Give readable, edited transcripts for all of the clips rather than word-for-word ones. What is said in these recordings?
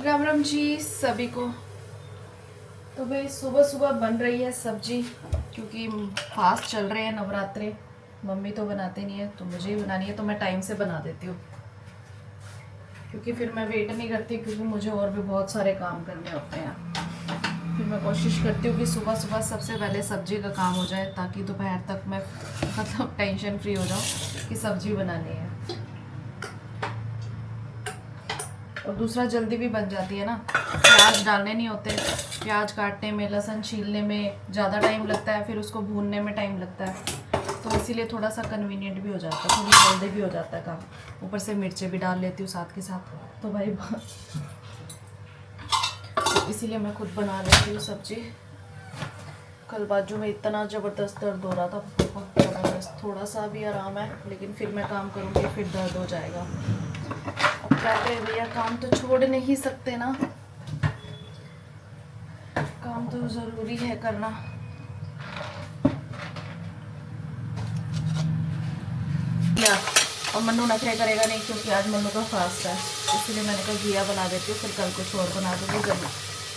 राम राम जी सभी को। तो भाई सुबह सुबह बन रही है सब्जी, क्योंकि फास्ट चल रहे हैं नवरात्रे। मम्मी तो बनाते नहीं है तो मुझे ही बनानी है, तो मैं टाइम से बना देती हूँ, क्योंकि फिर मैं वेट नहीं करती, क्योंकि मुझे और भी बहुत सारे काम करने होते हैं। फिर मैं कोशिश करती हूँ कि सुबह सुबह सबसे पहले सब्जी का काम हो जाए, ताकि दोपहर तक मैं मतलब टेंशन फ्री हो जाऊँ कि सब्जी बनानी है। और दूसरा जल्दी भी बन जाती है ना, प्याज डालने नहीं होते, प्याज काटने में, लहसुन छीलने में ज़्यादा टाइम लगता है, फिर उसको भूनने में टाइम लगता है, तो इसीलिए थोड़ा सा कन्वीनियंट भी हो जाता है, थोड़ी जल्दी भी हो जाता है काम। ऊपर से मिर्चें भी डाल लेती हूँ साथ के साथ, तो भाई तो इसीलिए मैं खुद बना लेती हूँ सब्जी। कल बाजू में इतना ज़बरदस्त दर्द हो रहा था, बहुत ज़बरदस्त। थोड़ा सा भी आराम है, लेकिन फिर मैं काम करूँगी फिर दर्द हो जाएगा। अब क्या करें भैया, काम तो छोड़ नहीं सकते ना, काम तो ज़रूरी है करना। या और मन्नू नखरे करेगा नहीं, क्योंकि आज मन्नू का फास्ट है, इसलिए मैंने कहा घिया बना देती हूँ, फिर कल कुछ और बना दूँगी। जब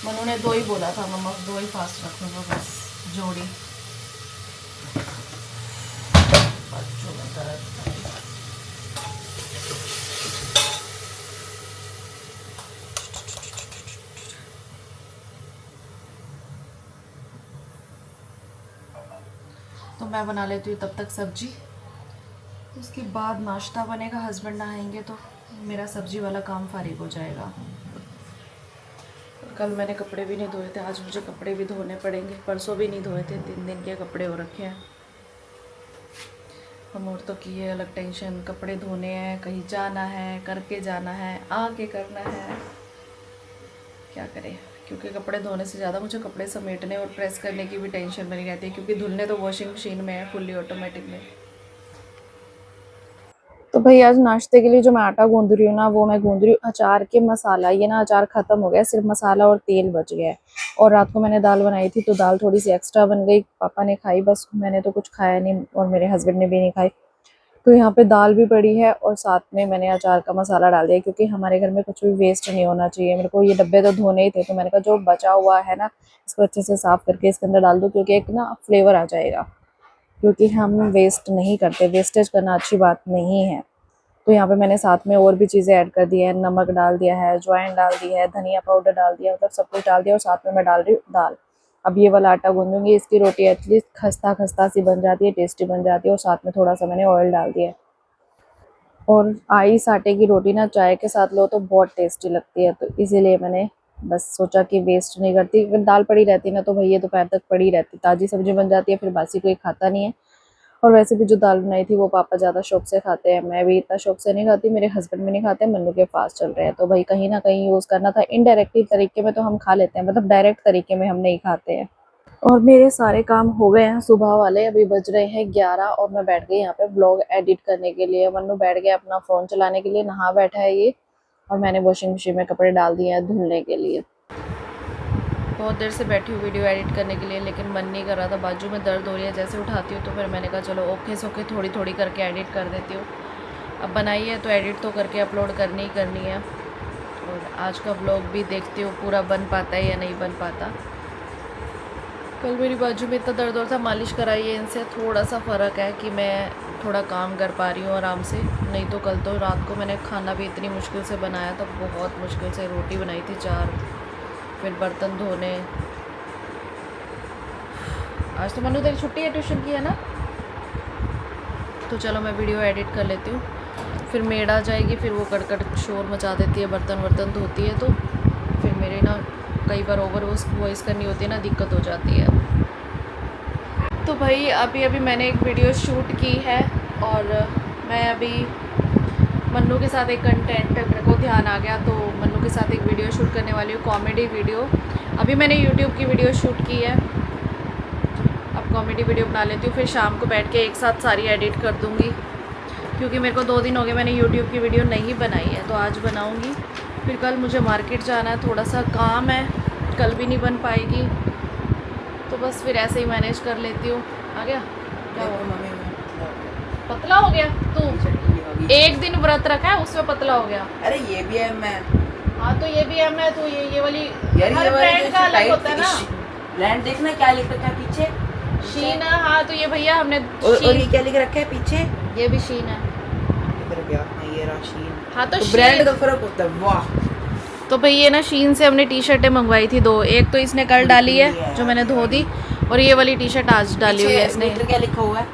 मन्नू ने 2 ही बोला था, मम्मा 2 ही फास्ट रखूँगा बस, जोड़ी। तो मैं बना लेती हूँ तब तक सब्जी, उसके बाद नाश्ता बनेगा, हस्बैंड आएंगे तो मेरा सब्जी वाला काम फारिग हो जाएगा। कल मैंने कपड़े भी नहीं धोए थे, आज मुझे कपड़े भी धोने पड़ेंगे, परसों भी नहीं धोए थे, 3 दिन के कपड़े हो रखे हैं। हम औरतों की ये अलग टेंशन, कपड़े धोने हैं, कहीं जाना है, करके जाना है, आके करना है, क्या करें। क्योंकि कपड़े धोने से ज़्यादा मुझे कपड़े समेटने और प्रेस करने की भी टेंशन बनी रहती है, क्योंकि धुलने तो वॉशिंग मशीन में है, फुल्ली ऑटोमेटिक में। तो भाई आज नाश्ते के लिए जो मैं आटा गूंद रही हूँ ना, वो मैं गूंद रही हूँ अचार के मसाला। ये ना अचार खत्म हो गया, सिर्फ मसाला और तेल बच गया है। और रात को मैंने दाल बनाई थी, तो दाल थोड़ी सी एक्स्ट्रा बन गई, पापा ने खाई बस, मैंने तो कुछ खाया नहीं और मेरे हस्बैंड ने भी नहीं खाई। तो यहाँ पे दाल भी पड़ी है और साथ में मैंने अचार का मसाला डाल दिया, क्योंकि हमारे घर में कुछ भी वेस्ट नहीं होना चाहिए। मेरे को ये डब्बे तो धोने ही थे, तो मैंने कहा जो बचा हुआ है ना, इसको अच्छे से साफ करके इसके अंदर डाल दो, क्योंकि एक ना फ्लेवर आ जाएगा। क्योंकि हम वेस्ट नहीं करते, वेस्टेज करना अच्छी बात नहीं है। तो यहाँ पे मैंने साथ में और भी चीज़ें ऐड कर दी है, नमक डाल दिया है, अजवाइन डाल दी है, धनिया पाउडर डाल दिया, मतलब सब कुछ डाल दिया, और साथ में मैं डाल रही हूँ दाल। अब ये वाला आटा गूंदूंगी, इसकी रोटी एटलीस्ट खस्ता खस्ता सी बन जाती है, टेस्टी बन जाती है, और साथ में थोड़ा सा मैंने ऑयल डाल दिया है। और आइस आटे की रोटी ना चाय के साथ लो तो बहुत टेस्टी लगती है, तो इसीलिए मैंने बस सोचा कि वेस्ट नहीं करती। फिर दाल पड़ी रहती है ना, तो भैया दोपहर तक पड़ी रहती, ताज़ी सब्जी बन जाती है, फिर बासी कोई खाता नहीं है। और वैसे भी जो दाल बनाई थी वो पापा ज़्यादा शौक से खाते हैं, मैं भी इतना शौक से नहीं खाती, मेरे हस्बैंड भी नहीं खाते, मन्नू के फास्ट चल रहे हैं, तो भाई कहीं ना कहीं यूज़ करना था। इनडायरेक्टली तरीके में तो हम खा लेते हैं, मतलब डायरेक्ट तरीके में हम नहीं खाते हैं। और मेरे सारे काम हो गए हैं सुबह वाले, अभी बज रहे हैं 11 और मैं बैठ गई यहाँ पे ब्लॉग एडिट करने के लिए। मन्नू बैठ गया अपना फ़ोन चलाने के लिए, नहा बैठा है ये, और मैंने वॉशिंग मशीन में कपड़े डाल दिए हैं धुलने के लिए। बहुत देर से बैठी हूँ वीडियो एडिट करने के लिए, लेकिन मन नहीं कर रहा था, बाजू में दर्द हो रही है, जैसे उठाती हूँ तो फिर मैंने कहा चलो ओके सोके थोड़ी थोड़ी करके एडिट कर देती हूँ। अब बनाई है तो एडिट तो करके अपलोड करनी ही करनी है। और आज का ब्लॉग भी देखती हूँ पूरा बन पाता है या नहीं बन पाता। कल मेरी बाजू में इतना दर्द हो रहा था, मालिश कराई है इनसे, थोड़ा सा फ़र्क है कि मैं थोड़ा काम कर पा रही हूँ आराम से। नहीं तो कल तो रात को मैंने खाना भी इतनी मुश्किल से बनाया था, बहुत मुश्किल से। रोटी बनाई थी 4, फिर बर्तन धोने। आज तो मनु तेरी छुट्टी है ट्यूशन की, है ना? तो चलो मैं वीडियो एडिट कर लेती हूँ, फिर मेड आ जाएगी, फिर वो कड़कड़ शोर मचा देती है, बर्तन वर्तन धोती है, तो फिर मेरे ना कई बार ओवर वॉइस करनी होती है ना, दिक्कत हो जाती है। तो भाई अभी अभी मैंने एक वीडियो शूट की है, और मैं अभी मन्नू के साथ एक कंटेंट मेरे को ध्यान आ गया, तो मन्नू के साथ एक वीडियो शूट करने वाली हूँ, कॉमेडी वीडियो। अभी मैंने यूट्यूब की वीडियो शूट की है, अब कॉमेडी वीडियो बना लेती हूँ, फिर शाम को बैठ के एक साथ सारी एडिट कर दूँगी, क्योंकि मेरे को 2 दिन हो गए मैंने यूट्यूब की वीडियो नहीं बनाई है, तो आज बनाऊँगी। फिर कल मुझे मार्केट जाना है, थोड़ा सा काम है, कल भी नहीं बन पाएगी, तो बस फिर ऐसे ही मैनेज कर लेती हूँ। आ गया क्या हुआ? पतला हो गया तू? एक दिन व्रत रखा है उसमें पतला हो गया? अरे ये भी है मैं। हाँ तो ये भी है, मैं तो ये वाली यार हर ये वाली ब्रांड का अलग होता है ना। ब्रांड देखना क्या लिख रखा है पीछे, शीन है। हाँ तो ये भैया हमने और ये क्या लिख रखा है पीछे, ये भी शीन है। इधर गया ये रहा शीन। हाँ तो ब्रांड का फर्क होता है। वाह। तो भाई ये ना शीन से हमने टी शर्टें मंगवाई थी 2, एक तो इसने कल डाली है जो मैंने धो दी, और ये वाली टी शर्ट आज डाली हुई है इसने। मीटर क्या लिखा हुआ है?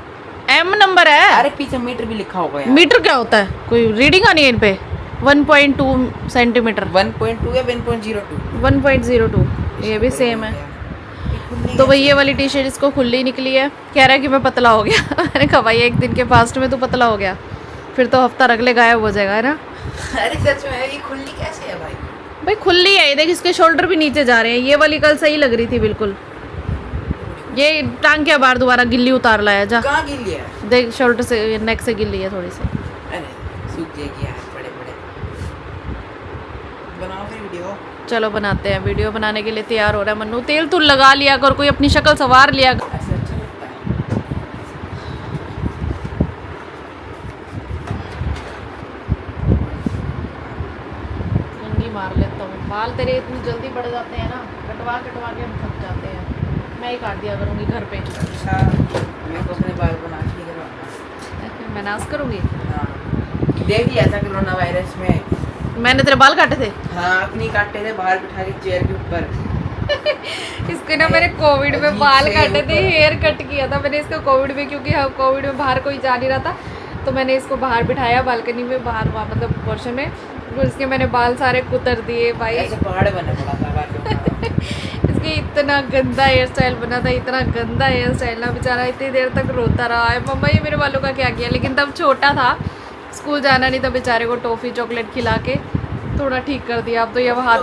एम नंबर है। अरे पीछे मीटर भी लिखा होगा यार। मीटर क्या होता है, कोई रीडिंग आनी है इन पे? 1.2 सेंटीमीटर। 1.2 या 1.02? 1.02। ये भी सेम है। तो भाई ये वाली टी शर्ट इसको खुली निकली है, कह रहा है कि मैं पतला हो गया। मैंने कहा भाई एक दिन के फास्ट में तू पतला हो गया, फिर तो हफ्ता रख ले गायब हो जाएगा, है ना। अरे सच में ये खुली कैसे है भाई? भाई खुली है, देख इसके शोल्डर भी नीचे जा रहे हैं। ये वाली कल सही लग रही थी बिल्कुल। ये टांग के बार दोबारा गिल्ली उतार लाया जा। कहाँ गिल्ली है? देख शोल्डर से, नेक से गिल्ली है थोड़ी सी। अरे सूख जाएगी यार, बड़े बड़े। बनाओ फिर वीडियो। चलो बनाते हैं। वीडियो बनाने के लिए तैयार हो रहा है मन्नू। तेल तुल लगा लिया कर, कोई अपनी शक्ल संवार लिया कर। ऐसे अच्छा लगता है। कंघी मार लेता हूँ। बाल तेरे इतनी जल्दी बढ़ जाते हैं ना, कटवा कटवा के हम थक जाते हैं। मैं ही काट दिया करूँगी घर पे। अच्छा मेरे को अपने बाल को नाश नहीं करवाना। मैं नाश करूँगी? हाँ देख लिया था कोरोना वायरस में। मैंने तेरे बाल काटे थे? हाँ अपनी काटे थे, बाहर बिठा के चेयर के ऊपर। इसके ना मैंने कोविड में बाल काटे थे, हेयर कट किया था मैंने इसका कोविड में, क्योंकि हम कोविड में बाहर कोई जा नहीं रहा था, तो मैंने इसको बाहर बिठाया बालकनी में, बाहर वहाँ मतलब पोर्शन में, फिर इसके मैंने बाल सारे कुतर दिए भाई। ऐसे पहाड़ बना पड़ा था बाल। इसके इतना गंदा हेयर स्टाइल बना था, इतना गंदा हेयर स्टाइल ना, बेचारा इतनी देर तक रोता रहा है, मम्मा ये मेरे बालों का क्या किया। लेकिन तब छोटा था, स्कूल जाना नहीं था, बेचारे को टॉफ़ी चॉकलेट खिला के थोड़ा ठीक कर दिया। अब तो ये वहाँ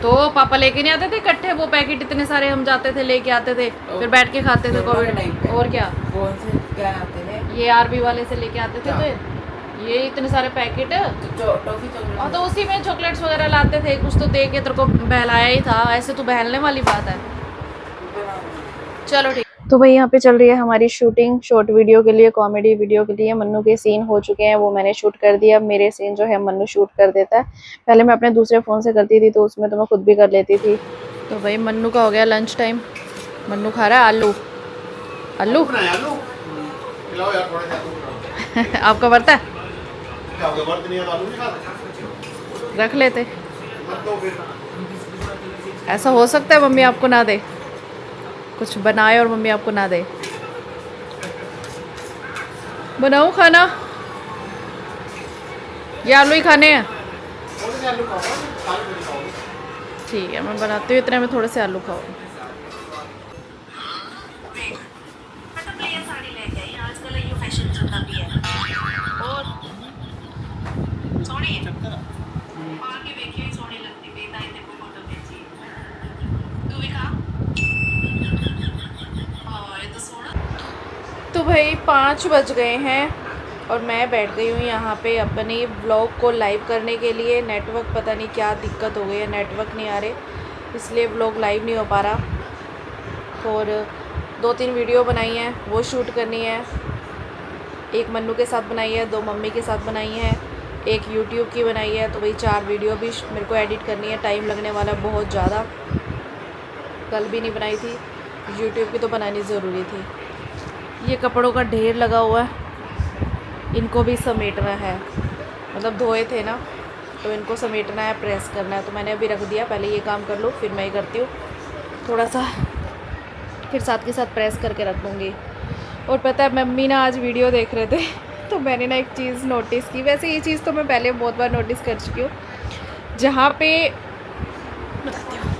तो पापा लेके नहीं आते थे इकट्ठे वो पैकेट, इतने सारे हम जाते थे लेके आते थे, फिर बैठ के खाते थे कोविड में। और क्या, कौन से क्या आते थे? ये आरबी वाले से लेके आते थे, तो ये इतने सारे पैकेट, टॉफी चॉकलेट, और तो उसी में चॉकलेट्स वगैरह लाते थे। कुछ तो दे के तेरे को बहलाया ही था, ऐसे तो बहलने वाली बात है। चलो ठीक। तो भाई यहाँ पे चल रही है हमारी शूटिंग, शॉर्ट वीडियो के लिए, कॉमेडी वीडियो के लिए। मन्नू के सीन हो चुके हैं, वो मैंने शूट कर दिया। अब मेरे सीन जो है मन्नू शूट कर देता है। पहले मैं अपने दूसरे फ़ोन से करती थी, तो उसमें तो मैं खुद भी कर लेती थी। तो भाई मन्नू का हो गया लंच टाइम। मन्नू खा रहा है आलू। आलू आपका बर्ता है? रख लेते। ऐसा हो सकता है मम्मी आपको ना दे, कुछ बनाए और मम्मी आपको ना दे। बनाऊं खाना? ये आलू ही खाने हैं? ठीक है मैं बनाती हूँ, इतने में थोड़े से आलू खाओ। तो भाई 5 बज गए हैं और मैं बैठ गई हूँ यहाँ पे अपने ब्लॉग को लाइव करने के लिए। नेटवर्क पता नहीं क्या दिक्कत हो गई है, नेटवर्क नहीं आ रहे, इसलिए ब्लॉग लाइव नहीं हो पा रहा। और 2-3 वीडियो बनाई हैं, वो शूट करनी है। एक मन्नू के साथ बनाई है, 2 मम्मी के साथ बनाई है, एक यूट्यूब की बनाई है। तो भाई 4 वीडियो भी मेरे को एडिट करनी है, टाइम लगने वाला बहुत ज़्यादा। कल भी नहीं बनाई थी, यूट्यूब की तो बनानी ज़रूरी थी। ये कपड़ों का ढेर लगा हुआ है, इनको भी समेटना है, मतलब धोए थे ना, तो इनको समेटना है, प्रेस करना है। तो मैंने अभी रख दिया, पहले ये काम कर लूँ फिर मैं ही करती हूँ थोड़ा सा, फिर साथ के साथ प्रेस करके रख दूँगी। और पता है मम्मी ना आज वीडियो देख रहे थे तो मैंने ना एक चीज़ नोटिस की। वैसे ये चीज़ तो मैं पहले बहुत बार नोटिस कर चुकी हूँ, जहाँ पे बताती हूँ,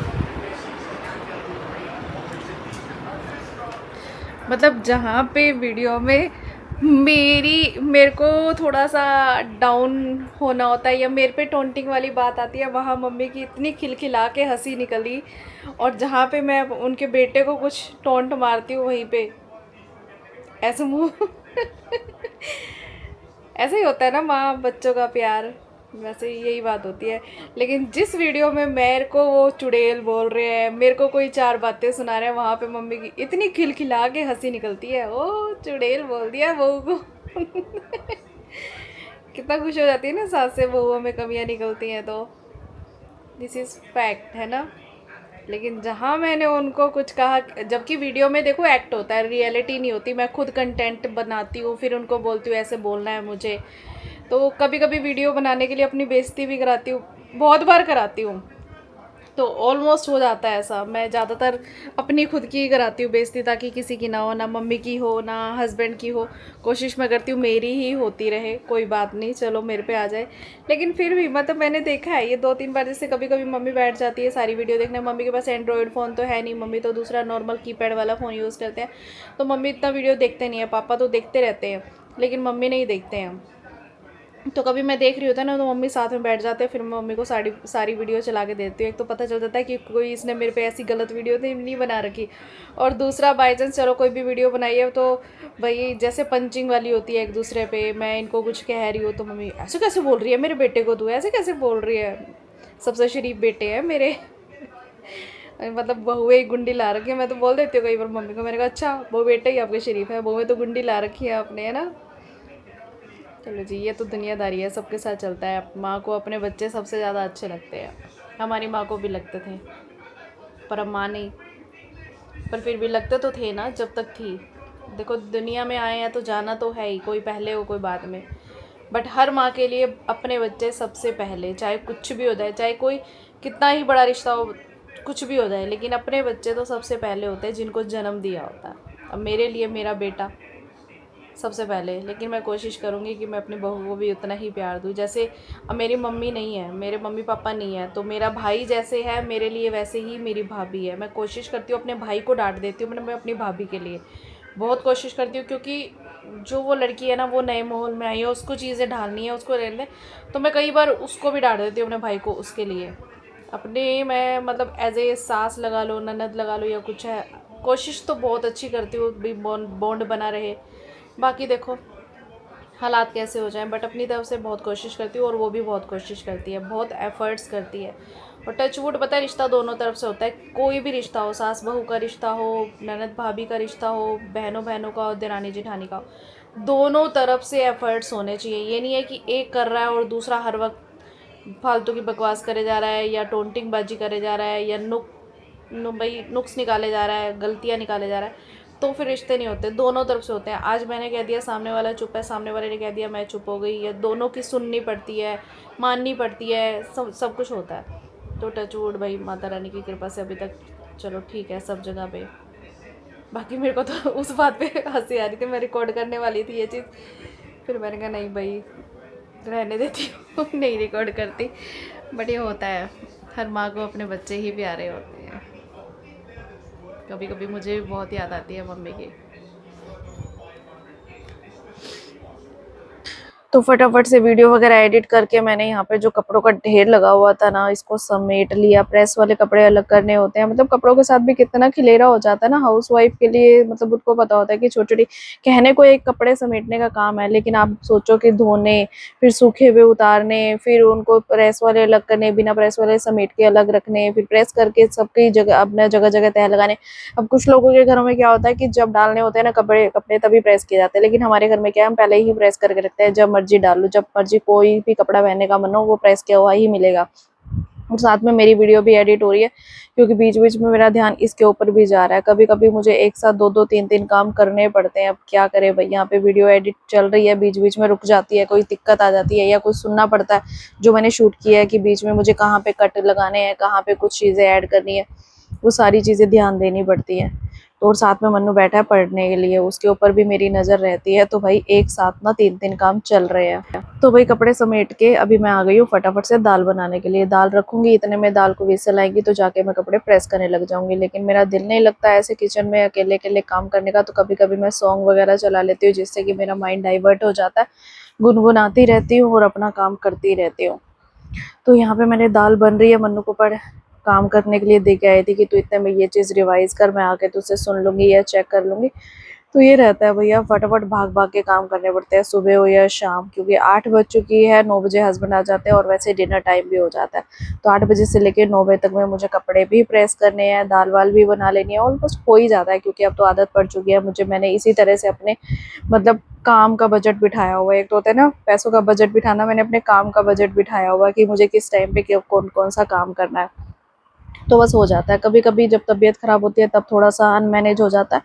मतलब जहाँ पे वीडियो में मेरे को थोड़ा सा डाउन होना होता है या मेरे पे टोंटिंग वाली बात आती है, वहाँ मम्मी की इतनी खिलखिला के हंसी निकली। और जहाँ पे मैं उनके बेटे को कुछ टोंट मारती हूँ, वहीं पे ऐसे मुँह ऐसे ही होता है ना माँ बच्चों का प्यार, वैसे यही बात होती है। लेकिन जिस वीडियो में मेरे को वो चुड़ैल बोल रहे हैं, मेरे को कोई 4 बातें सुना रहे हैं, वहाँ पे मम्मी की इतनी खिलखिला के हंसी निकलती है, ओ चुड़ैल बोल दिया बहू को कितना खुश हो जाती है ना सास से बहुओं में कमियां निकलती हैं तो। दिस इज़ फैक्ट है ना। लेकिन जहाँ मैंने उनको कुछ कहा, जबकि वीडियो में देखो एक्ट होता है, रियलिटी नहीं होती। मैं खुद कंटेंट बनाती हूँ, फिर उनको बोलती हूँ ऐसे बोलना है मुझे। तो कभी कभी वीडियो बनाने के लिए अपनी बेइज्जती भी कराती हूँ, बहुत बार कराती हूँ। तो ऑलमोस्ट हो जाता है ऐसा। मैं ज़्यादातर अपनी खुद की ही कराती हूँ बेइज्जती, ताकि किसी की ना हो, ना मम्मी की हो ना हस्बैंड की हो। कोशिश मैं करती हूँ मेरी ही होती रहे, कोई बात नहीं, चलो मेरे पे आ जाए। लेकिन फिर भी मतलब मैंने देखा है ये 2-3 बार, जैसे कभी कभी मम्मी बैठ जाती है सारी वीडियो देखने। मम्मी के पास एंड्रॉयड फ़ोन तो है नहीं, मम्मी तो दूसरा नॉर्मल कीपैड वाला फ़ोन यूज़ करते हैं। तो मम्मी इतना वीडियो देखते नहीं है, पापा तो देखते रहते हैं, लेकिन मम्मी नहीं देखते हैं। तो कभी मैं देख रही होता है ना, तो मम्मी साथ में बैठ जाते हैं, फिर मैं मम्मी को सारी सारी वीडियो चला के देती हूँ। एक तो पता चल जाता है कि कोई इसने मेरे पे ऐसी गलत वीडियो नहीं बना रखी। और दूसरा बाई चांस चलो कोई भी वीडियो बनाई है तो भाई जैसे पंचिंग वाली होती है एक दूसरे पे, मैं इनको कुछ कह रही हूँ तो मम्मी ऐसे कैसे बोल रही है मेरे बेटे को, तू ऐसे कैसे बोल रही है, सबसे शरीफ बेटे हैं मेरे। मतलब बहुए ही गुंडी ला रखी है। मैं तो बोल देती हूँ कई बार मम्मी को, मैंने कहा अच्छा वो बेटे ही आपके शरीफ है, बहुए तो गुंडी ला रखी है आपने, है ना। चलो जी, ये तो दुनियादारी है, सबके साथ चलता है। माँ को अपने बच्चे सबसे ज़्यादा अच्छे लगते हैं। हमारी माँ को भी लगते थे, पर अब माँ नहीं। पर फिर भी लगते तो थे ना जब तक थी। देखो दुनिया में आए हैं तो जाना तो है ही, कोई पहले हो कोई बाद में। बट हर माँ के लिए अपने बच्चे सबसे पहले, चाहे कुछ भी हो जाए, चाहे कोई कितना ही बड़ा रिश्ता हो, कुछ भी हो जाए, लेकिन अपने बच्चे तो सबसे पहले होते हैं जिनको जन्म दिया होता है। अब मेरे लिए मेरा बेटा सबसे पहले, लेकिन मैं कोशिश करूँगी कि मैं अपनी बहू को भी उतना ही प्यार दूँ। जैसे अब मेरी मम्मी नहीं है, मेरे मम्मी पापा नहीं है, तो मेरा भाई जैसे है मेरे लिए वैसे ही मेरी भाभी है। मैं कोशिश करती हूँ, अपने भाई को डांट देती हूँ मैं अपनी भाभी के लिए बहुत कोशिश करती हूँ, क्योंकि जो वो लड़की है ना वो नए माहौल में आई है, उसको चीज़ें ढालनी है, उसको रहने। तो मैं कई बार उसको भी डांट देती हूँ अपने भाई को उसके लिए। अपने मैं मतलब एज ए सास लगा लो, ननद लगा लो या कुछ है, कोशिश तो बहुत अच्छी करती हूँ भी बॉन्ड बना रहे। बाकी देखो हालात कैसे हो जाएं, बट अपनी तरफ से बहुत कोशिश करती हूँ और वो भी बहुत कोशिश करती है, बहुत एफ़र्ट्स करती है। और टच वुड, पता है रिश्ता दोनों तरफ से होता है। कोई भी रिश्ता हो, सास बहू का रिश्ता हो, ननद भाभी का रिश्ता हो, बहनों बहनों का हो, देरानी जेठानी का हो, दोनों तरफ से एफ़र्ट्स होने चाहिए। ये नहीं है कि एक कर रहा है और दूसरा हर वक्त फालतू की बकवास करे जा रहा है, या टोंटिंग बाजी करे जा रहा है, या भाई नुक्स निकाले जा रहा है, गलतियाँ निकाले जा रहा है। तो फिर रिश्ते नहीं होते, दोनों तरफ से होते हैं। आज मैंने कह दिया, सामने वाला चुप है, सामने वाले ने कह दिया, मैं चुप हो गई, या दोनों की सुननी पड़ती है, माननी पड़ती है, सब कुछ होता है। तो टच वुड भाई माता रानी की कृपा से अभी तक चलो ठीक है सब जगह पे। बाकी मेरे को तो उस बात पे हंसी आ रही थी, मैं रिकॉर्ड करने वाली थी ये चीज़, फिर मैंने कहा नहीं भाई रहने देती हूँ, नहीं रिकॉर्ड करती। बट ये होता है, हर माँ को अपने बच्चे ही प्यारे होते हैं। कभी कभी मुझे भी बहुत याद आती है मम्मी की। तो फटाफट से वीडियो वगैरह एडिट करके मैंने यहाँ पे जो कपड़ों का ढेर लगा हुआ था ना, इसको समेट लिया। प्रेस वाले कपड़े अलग करने होते हैं, मतलब कपड़ों के साथ भी कितना खिलेरा हो जाता है ना हाउस वाइफ के लिए। मतलब उनको पता होता है कि छोटी छोटी, कहने को एक कपड़े समेटने का काम है, लेकिन आप सोचो कि धोने, फिर सूखे हुए उतारने, फिर उनको प्रेस वाले अलग करने, बिना प्रेस वाले समेट के अलग रखने, फिर प्रेस करके सबकी जगह अपना जगह जगह तह लगाने। अब कुछ लोगों के घरों में क्या होता है कि जब डालने होते हैं ना कपड़े कपड़े तभी प्रेस किए जाते हैं, लेकिन हमारे घर में क्या है, हम पहले ही प्रेस करके रखते हैं। जब मर्जी डाल लो, जब मर्जी कोई भी कपड़ा पहनने का मन हो वो प्रेस किया हुआ ही मिलेगा। और साथ में मेरी वीडियो भी एडिट हो रही है, क्योंकि बीच बीच में मेरा ध्यान इसके ऊपर भी जा रहा है। कभी कभी मुझे एक साथ दो दो तीन तीन काम करने पड़ते हैं। अब क्या करें भाई, यहाँ पे वीडियो एडिट चल रही है, बीच बीच में रुक जाती है, कोई दिक्कत आ जाती है, या कुछ सुनना पड़ता है जो मैंने शूट किया है, कि बीच में मुझे कहाँ पे कट लगाने हैं, कहाँ पे कुछ चीज़ें ऐड करनी है, वो सारी चीज़ें ध्यान देनी पड़ती है। तो और साथ में मन्नू बैठा है पढ़ने के लिए, उसके ऊपर भी मेरी नज़र रहती है। तो भाई एक साथ ना तीन तीन काम चल रहे हैं। तो भाई कपड़े समेट के अभी मैं आ गई हूँ फटाफट से दाल बनाने के लिए। दाल रखूंगी, इतने में दाल को विसल आएगी तो जाके मैं कपड़े प्रेस करने लग जाऊंगी। लेकिन मेरा दिल नहीं लगता ऐसे किचन में अकेले अकेले काम करने का, तो कभी कभी मैं सॉन्ग वगैरह चला लेती हूँ, जिससे कि मेरा माइंड डाइवर्ट हो जाता है। गुनगुनाती रहती हूँ और अपना काम करती रहती हूँ। तो यहाँ पे मैंने दाल बन रही है, मन्नू को पढ़ काम करने के लिए दे के आई थी कि तू इतने में ये चीज़ रिवाइज कर, मैं आके तुझसे सुन लूँगी या चेक कर लूँगी। तो ये रहता है भैया, फटाफट भाग भाग के काम करने पड़ते हैं, सुबह हो या शाम, क्योंकि 8 बज चुकी है, 9 बजे हस्बैंड आ जाते हैं और वैसे डिनर टाइम भी हो जाता है। तो 8 बजे से लेके 9 बजे तक में मुझे कपड़े भी प्रेस करने हैं, दाल वाल भी बना लेनी है, ऑलमोस्ट हो ही जाता है क्योंकि अब तो आदत पड़ चुकी है मुझे। मैंने इसी तरह से अपने मतलब काम का बजट बिठाया हुआ है। एक तो होता है ना पैसों का बजट बिठाना, मैंने अपने काम का बजट बिठाया हुआ है कि मुझे किस टाइम पे कौन कौन सा काम करना है। तो बस हो जाता है। कभी कभी जब तबीयत खराब होती है तब थोड़ा सा अनमैनेज हो जाता है,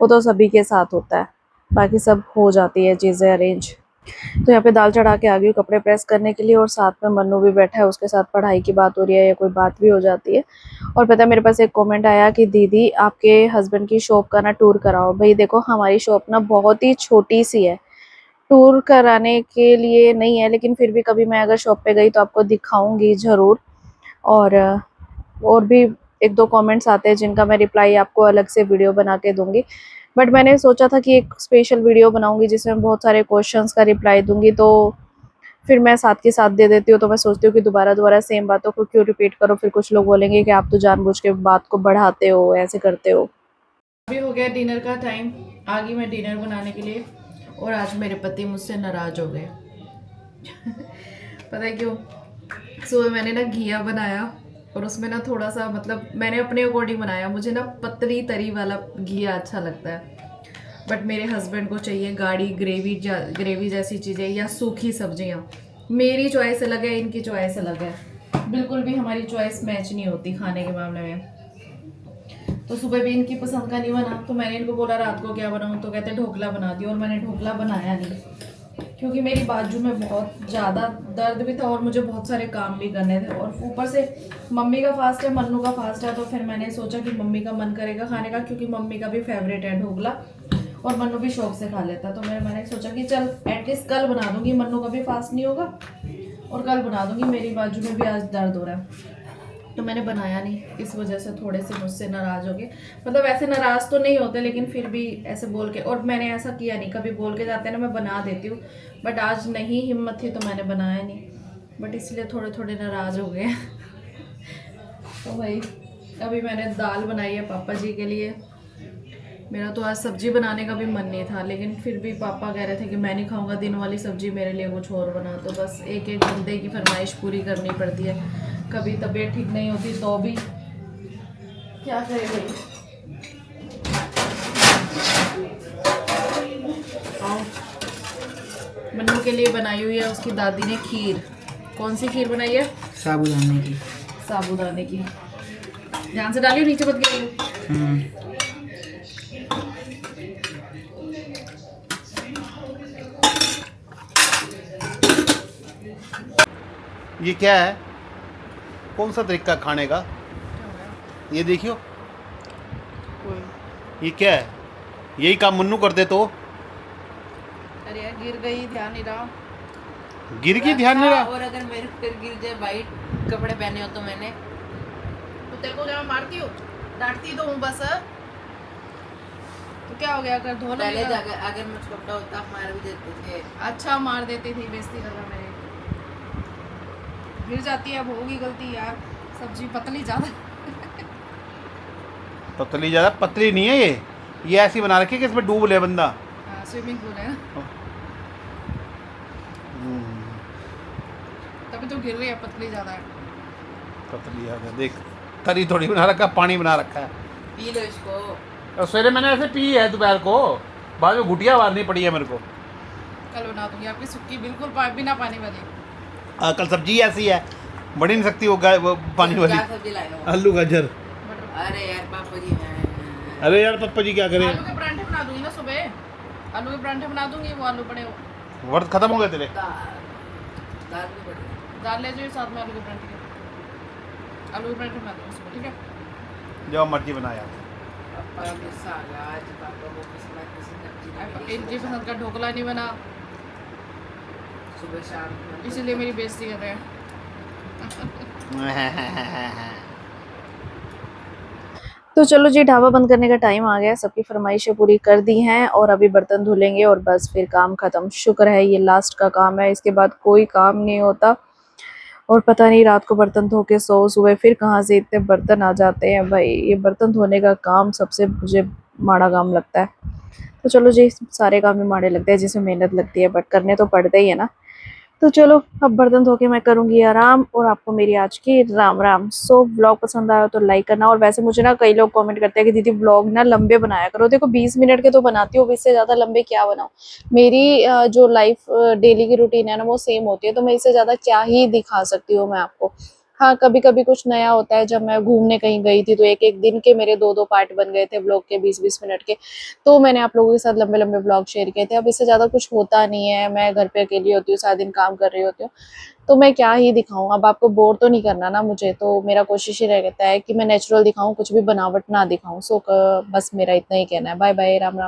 वो तो सभी के साथ होता है, बाकी सब हो जाती है चीज़ें अरेंज। तो यहाँ पे दाल चढ़ा के आ गई हूँ कपड़े प्रेस करने के लिए, और साथ में मन्नू भी बैठा है, उसके साथ पढ़ाई की बात हो रही है या कोई बात भी हो जाती है। और पता है मेरे पास एक कमेंट आया कि दीदी आपके हस्बैंड की शॉप का ना टूर कराओ। भाई देखो हमारी शॉप ना बहुत ही छोटी सी है, टूर कराने के लिए नहीं है, लेकिन फिर भी कभी मैं अगर शॉप पे गई तो आपको दिखाऊंगी ज़रूर। और भी एक दो कमेंट्स आते हैं जिनका मैं रिप्लाई आपको अलग से वीडियो बना के दूंगी। बट मैंने सोचा था कि एक स्पेशल वीडियो बनाऊंगी जिसमें बहुत सारे क्वेश्चंस का रिप्लाई दूंगी, तो फिर मैं साथ के साथ दे देती हूँ। तो मैं सोचती हूँ कि दोबारा दोबारा सेम बातों को क्यों रिपीट करो, फिर कुछ लोग बोलेंगे कि आप तो जानबूझ के बात को बढ़ाते हो, ऐसे करते हो। अभी हो गया डिनर का टाइम, आ गई मैं डिनर बनाने के लिए, और आज मेरे पति मुझसे नाराज हो गए। पता है क्यों? सुबह मैंने ना घिया बनाया, और उसमें ना थोड़ा सा मतलब मैंने अपने अकॉर्डिंग बनाया, मुझे ना पतली तरी वाला घिया अच्छा लगता है। बट मेरे हस्बैंड को चाहिए गाढ़ी ग्रेवी जैसी चीज़ें या सूखी सब्जियां। मेरी चॉइस अलग है, इनकी चॉइस अलग है, बिल्कुल भी हमारी चॉइस मैच नहीं होती खाने के मामले में। तो सुबह भी इनकी पसंद का नहीं बना, तो मैंने इनको बोला रात को क्या बनाऊं, तो कहते ढोकला बना दिया, और मैंने ढोकला बनाया नहीं क्योंकि मेरी बाजू में बहुत ज़्यादा दर्द भी था और मुझे बहुत सारे काम भी करने थे, और ऊपर से मम्मी का फास्ट है, मन्नू का फास्ट है। तो फिर मैंने सोचा कि मम्मी का मन करेगा खाने का, क्योंकि मम्मी का भी फेवरेट है ढोकला और मन्नू भी शौक से खा लेता। तो मैंने सोचा कि चल एटलीस्ट कल बना दूंगी, मन्नू का भी फास्ट नहीं होगा, और कल बना दूंगी। मेरी बाजू में भी आज दर्द हो रहा है, तो मैंने बनाया नहीं, इस वजह से थोड़े से मुझसे नाराज़ हो गए। मतलब ऐसे नाराज़ तो नहीं होते, लेकिन फिर भी ऐसे बोल के, और मैंने ऐसा किया नहीं, कभी बोल के जाते हैं ना मैं बना देती हूँ, बट आज नहीं हिम्मत थी तो मैंने बनाया नहीं, बट इसलिए थोड़े थोड़े नाराज़ हो गए। तो भाई अभी मैंने दाल बनाई है पापा जी के लिए। मेरा तो आज सब्जी बनाने का भी मन नहीं था, लेकिन फिर भी पापा कह रहे थे कि मैं नहीं खाऊंगा दिन वाली सब्जी, मेरे लिए कुछ और बना। तो बस एक एक बंदे की फरमाइश पूरी करनी पड़ती है, कभी तबीयत ठीक नहीं होती तो भी क्या करे भाई। आओ, मन्नू के लिए बनाई हुई है उसकी दादी ने खीर। कौन सी खीर बनाई है? साबूदाने की। साबूदाने की। ध्यान से डालियो, नीचे मत गिरियो। ये क्या है? कौन सा तरीका खाने का? ये देखियो, ये क्या है? यही काम मन्नू कर दे तो। अरे यार गिर गई, ध्यान नहीं रहा। गिर की ध्यान नहीं रहा। और अगर मेरे फिर गिर जाए, वाइट कपड़े पहने हो तो मैंने तो तेरे को क्या मैं मारती हूँ, डांटती तो हूँ बस। तो क्या हो गया अगर धो पहले लेगा? अगर मुझ कपड़ा होता मार भी देते थे। अच्छा मार देती थी, बेइज्जती कर रहा मेरे। गिर जाती है, अब होगी गलती यार, सब्जी पतली ज्यादा। पतली ज़्यादा पतली नहीं है ये ऐसी बना रखी है कि इसमें डूब ले बंदा। स्विमिंग पूल है ना, तभी तो गिर रही है, पतली ज्यादा है। पतली ज़्यादा देख, तरी थोड़ी बना रखा, पानी बना रखा है। पी लो इसको। और सवेरे मैंने ऐसे पी है, दोपहर को बाद में घुटिया मारनी पड़ी है मेरे को। कल बना दूंगी आपकी सुक्की, बिल्कुल बिना पानी वाली। कल सब्जी ऐसी है, बड़ी नहीं सकती वो पानी वाली। क्या सब्जी लाए हो? आलू गाजर। अरे यार पापा जी अरे यार पप्पा जी क्या करें? आलू के परांठे बना दूंगी ना सुबह, आलू के परांठे बना दूंगी, वो आलू पड़े हो। वर्त खत्म हो गए तेरे। दाल भी पड़ी। दाल ले जाइए साथ में आलू के परांठे के, आलू के परांठे बना दूंगी सुबह, ठीक है? जो मर्जी बनाया। पापा को सलाद, पापा को किसी सब्जी इनकी पसंद का ढोकला नहीं बना, सुबह शाम। इसीलिए मेरी बेइज्जती कर रहे हैं। तो चलो जी, ढाबा बंद करने का टाइम आ गया, सबकी फरमाइशें पूरी कर दी हैं, और अभी बर्तन धुलेंगे और बस फिर काम खत्म। शुक्र है ये लास्ट का काम है, इसके बाद कोई काम नहीं होता। और पता नहीं रात को बर्तन धो के सो, सुबह फिर कहाँ से इतने बर्तन आ जाते हैं भाई। ये बर्तन धोने का काम सबसे मुझे माड़ा काम लगता है। तो तो चलो जी, सारे काम ही माड़े लगते हैं जिसमें मेहनत लगती है, बट करने तो पड़ते ही है ना। तो चलो अब बर्तन धो के मैं करूंगी आराम, और आपको मेरी आज की राम राम। सो व्लॉग पसंद आया तो लाइक करना। और वैसे मुझे ना कई लोग कमेंट करते हैं कि दीदी व्लॉग ना लंबे बनाया करो। देखो 20 मिनट के तो बनाती हूँ, इससे ज़्यादा लंबे क्या बनाऊँ। मेरी जो लाइफ डेली की रूटीन है ना वो सेम होती है, तो मैं इससे ज़्यादा क्या ही दिखा सकती हूँ मैं आपको। हाँ, कभी कभी कुछ नया होता है। जब मैं घूमने कहीं गई थी तो एक एक दिन के मेरे दो दो पार्ट बन गए थे व्लॉग के, 20-20 मिनट के। तो मैंने आप लोगों के साथ लंबे लंबे व्लॉग शेयर किए थे। अब इससे ज़्यादा कुछ होता नहीं है, मैं घर पे अकेली होती हूँ, सारा दिन काम कर रही होती हूँ, तो मैं क्या ही दिखाऊँ। अब आपको बोर तो नहीं करना ना मुझे, तो मेरा कोशिश ही रहता है कि मैं नेचुरल दिखाऊँ, कुछ भी बनावट ना दिखाऊँ। सो बस मेरा इतना ही कहना है। Bye bye, Ram Ram.